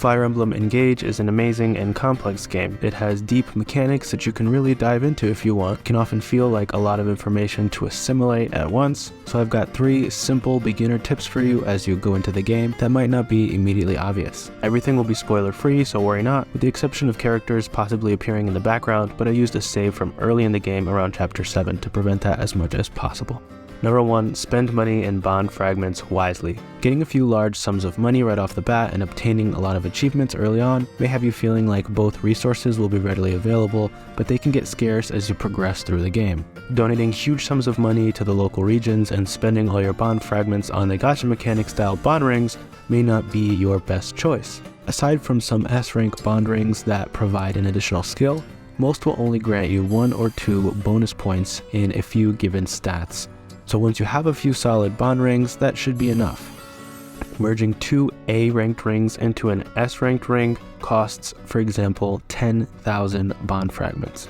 Fire Emblem Engage is an amazing and complex game. It has deep mechanics that you can really dive into if you want. It can often feel like a lot of information to assimilate at once, so I've got 3 simple beginner tips for you as you go into the game that might not be immediately obvious. Everything will be spoiler free, so worry not, with the exception of characters possibly appearing in the background, but I used a save from early in the game around chapter 7 to prevent that as much as possible. Number 1, spend money in bond fragments wisely. Getting a few large sums of money right off the bat and obtaining a lot of achievements early on may have you feeling like both resources will be readily available, but they can get scarce as you progress through the game. Donating huge sums of money to the local regions and spending all your bond fragments on the gacha mechanic style bond rings may not be your best choice. Aside from some S-rank bond rings that provide an additional skill, most will only grant you 1 or 2 bonus points in a few given stats. So once you have a few solid bond rings, that should be enough. Merging 2 A-ranked rings into an S-ranked ring costs, for example, 10,000 bond fragments.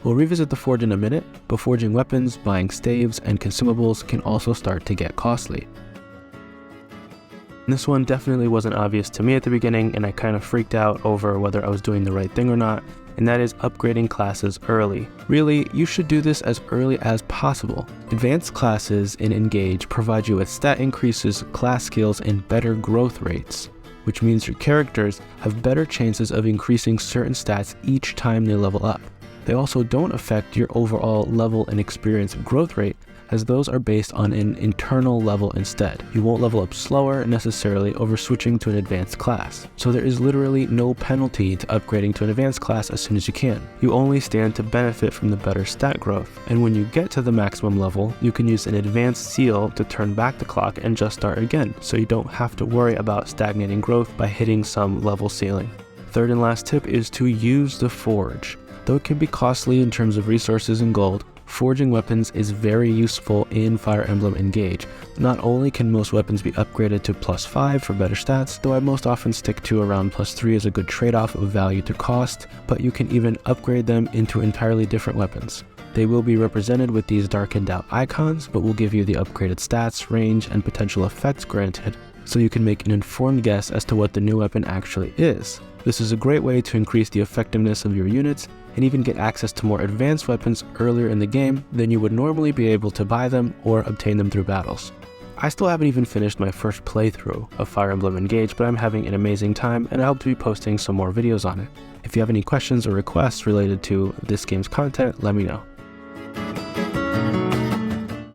We'll revisit the forge in a minute, but forging weapons, buying staves, and consumables can also start to get costly. This one definitely wasn't obvious to me at the beginning, and I kind of freaked out over whether I was doing the right thing or not, and that is upgrading classes early. Really, you should do this as early as possible. Advanced classes in Engage provide you with stat increases, class skills, and better growth rates, which means your characters have better chances of increasing certain stats each time they level up. They also don't affect your overall level and experience growth rate, as those are based on an internal level instead. You won't level up slower necessarily over switching to an advanced class. So there is literally no penalty to upgrading to an advanced class as soon as you can. You only stand to benefit from the better stat growth. And when you get to the maximum level, you can use an advanced seal to turn back the clock and just start again, so you don't have to worry about stagnating growth by hitting some level ceiling. Third and last tip is to use the forge. Though it can be costly in terms of resources and gold, forging weapons is very useful in Fire Emblem Engage. Not only can most weapons be upgraded to +5 for better stats, though I most often stick to around +3 as a good trade-off of value to cost, but you can even upgrade them into entirely different weapons. They will be represented with these darkened out icons, but will give you the upgraded stats, range, and potential effects granted, so you can make an informed guess as to what the new weapon actually is. This is a great way to increase the effectiveness of your units and even get access to more advanced weapons earlier in the game than you would normally be able to buy them or obtain them through battles. I still haven't even finished my first playthrough of Fire Emblem Engage, but I'm having an amazing time and I hope to be posting some more videos on it. If you have any questions or requests related to this game's content, let me know.